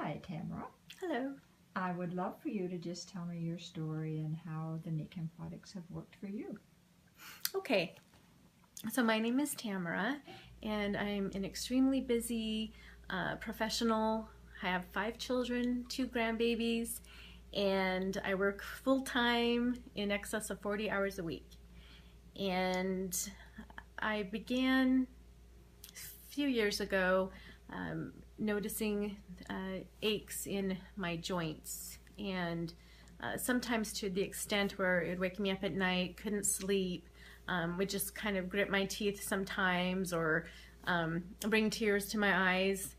Hi, Tamara. Hello. I would love for you to just tell me your story and how the Nikken products have worked for you. Okay, so my name is Tamara, and I'm an extremely busy professional. I have 5 children, 2 grandbabies, and I work full-time in excess of 40 hours a week. And I began a few years ago noticing aches in my joints, and sometimes to the extent where it would wake me up at night, couldn't sleep, would just kind of grit my teeth sometimes, or bring tears to my eyes.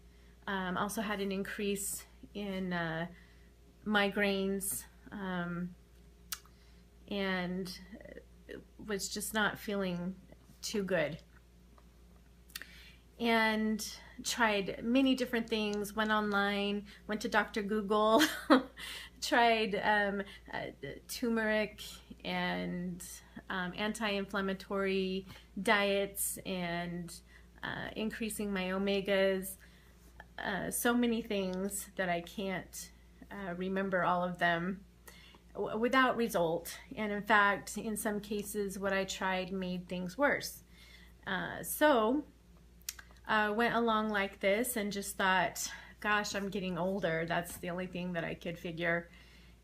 Also had an increase in migraines, and was just not feeling too good. And tried many different things, went online, went to Dr. Google, tried turmeric and anti-inflammatory diets, and increasing my omegas, so many things that I can't remember all of them, without result. And in fact, in some cases, what I tried made things worse. So went along like this and just thought, gosh, I'm getting older. That's the only thing that I could figure.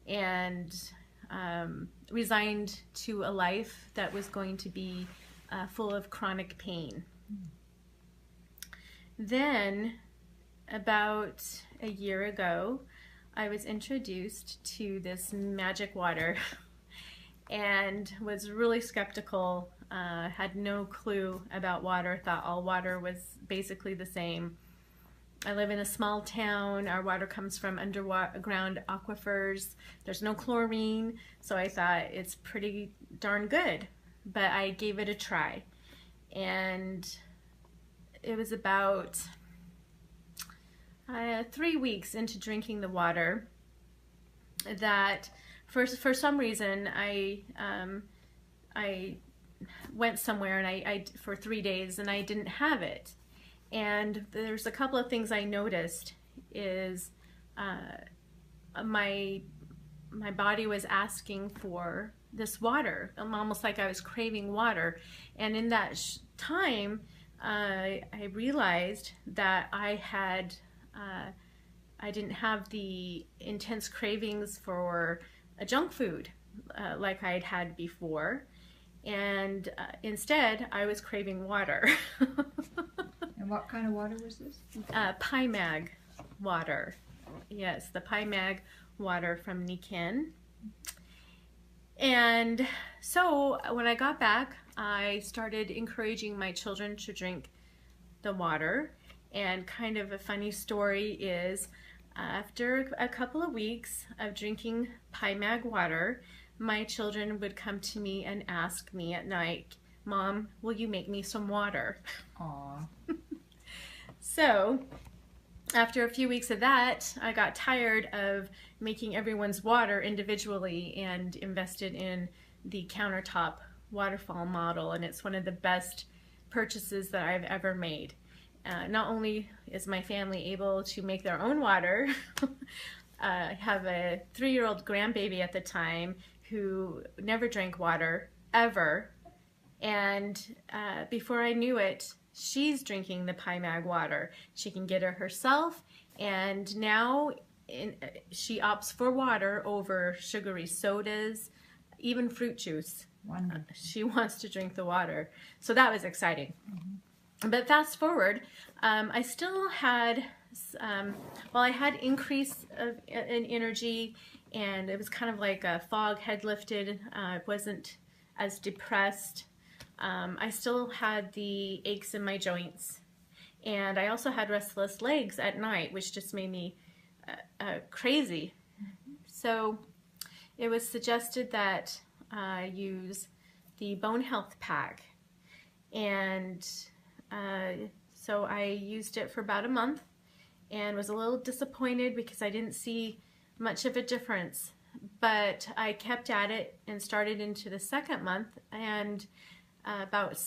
And resigned to a life that was going to be full of chronic pain. Then, about a year ago, I was introduced to this magic water and was really skeptical. Had no clue about water, thought all water was basically the same. I live in a small town. Our water comes from underground aquifers. There's no chlorine, so I thought it's pretty darn good. But I gave it a try. And it was about 3 weeks into drinking the water that for some reason I went somewhere and I for 3 days and I didn't have it. And there's a couple of things I noticed is my body was asking for this water, almost like I was craving water. And in that time, I realized that I didn't have the intense cravings for junk food like I had had before. And instead, I was craving water. And what kind of water was this? PiMag water. Yes, the PiMag water from Nikken. And so when I got back, I started encouraging my children to drink the water. And kind of a funny story is, after a couple of weeks of drinking PiMag water, my children would come to me and ask me at night, "Mom, will you make me some water?" Aw. So after a few weeks of that, I got tired of making everyone's water individually and invested in the countertop waterfall model, and it's one of the best purchases that I've ever made. Not only is my family able to make their own water, I have a 3-year-old grandbaby at the time who never drank water, ever. And before I knew it, she's drinking the PiMag water. She can get it herself, and now she opts for water over sugary sodas, even fruit juice. Wonderful. She wants to drink the water. So that was exciting. But fast forward, I still had, I had increase in energy, and it was kind of like a fog had lifted. I wasn't as depressed. I still had the aches in my joints, and I also had restless legs at night, which just made me crazy. So it was suggested that I use the Bone Health Pack, and so I used it for about a month and was a little disappointed because I didn't see much of a difference. But I kept at it and started into the second month, and about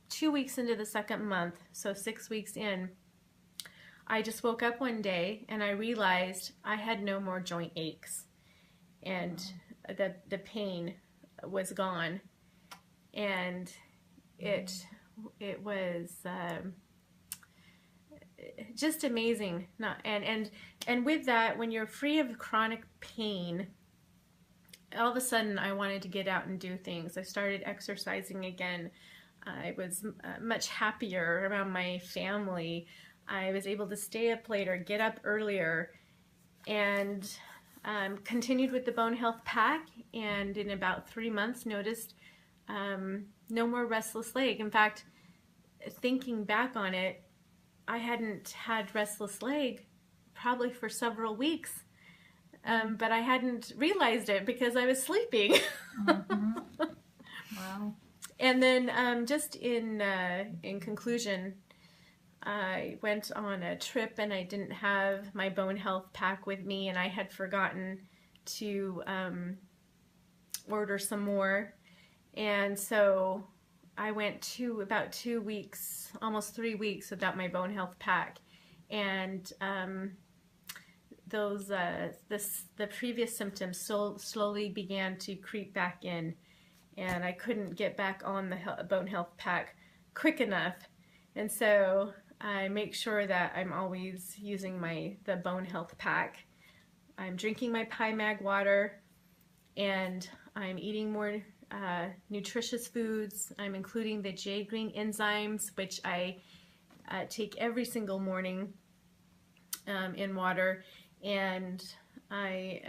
2 weeks into the second month, so 6 weeks in, I just woke up one day and I realized I had no more joint aches, and the pain was gone, and it was just amazing. And with that, when you're free of chronic pain, all of a sudden I wanted to get out and do things. I started exercising again. I was much happier around my family. I was able to stay up later, get up earlier, and continued with the Bone Health Pack, and in about 3 months noticed no more restless leg. In fact, thinking back on it, I hadn't had restless leg probably for several weeks, but I hadn't realized it because I was sleeping. Mm-hmm. Wow. And then just in conclusion, I went on a trip and I didn't have my Bone Health Pack with me, and I had forgotten to order some more. And so I went to about 2 weeks, almost 3 weeks without my Bone Health Pack. And the previous symptoms slowly began to creep back in, and I couldn't get back on the Bone Health Pack quick enough. And so I make sure that I'm always using the Bone Health Pack. I'm drinking my PyMag water, and I'm eating more nutritious foods. I'm including the J green enzymes, which I take every single morning in water, and I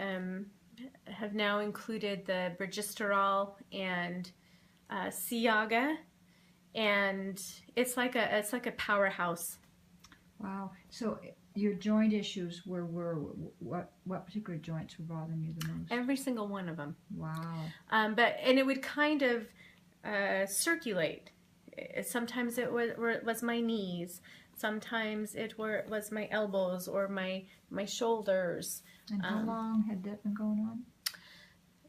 have now included the Bergisterol and Siaga, and it's like a powerhouse. Wow. So your joint issues were what particular joints were bothering you the most? Every single one of them. Wow. And it would kind of circulate. Sometimes it was my knees. Sometimes it was my elbows or my shoulders. And how long had that been going on?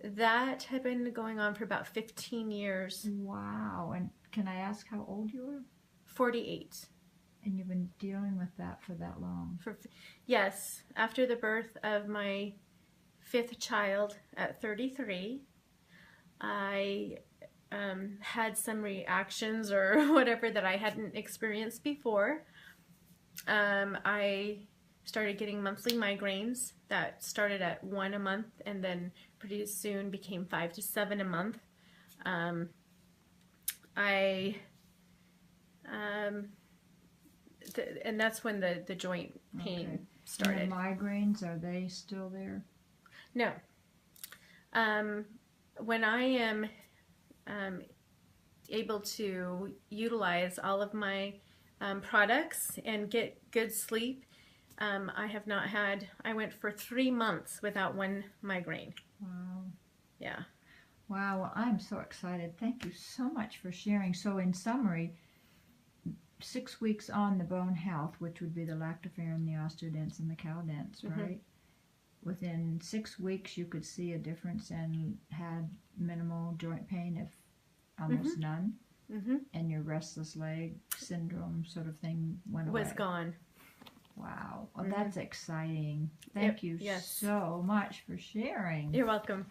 That had been going on for about 15 years. Wow. And can I ask how old you were? 48. And you've been dealing with that for that long? Yes. After the birth of my 5th child at 33, I had some reactions or whatever that I hadn't experienced before. I started getting monthly migraines that started at 1 a month and then pretty soon became 5 to 7 a month. And that's when the joint pain started. And the migraines, are they still there? No. When I am able to utilize all of my products and get good sleep, I have not had, I went for 3 months without one migraine. Wow. Yeah. Wow, well, I'm so excited. Thank you so much for sharing. So in summary, 6 weeks on the bone health, which would be the lactoferrin, the osteodense, and the caldens, right? Within 6 weeks, you could see a difference and had minimal joint pain, if almost none. And your restless leg syndrome sort of thing went away. Was gone. Wow. Well, that's exciting. Thank you so much for sharing. You're welcome.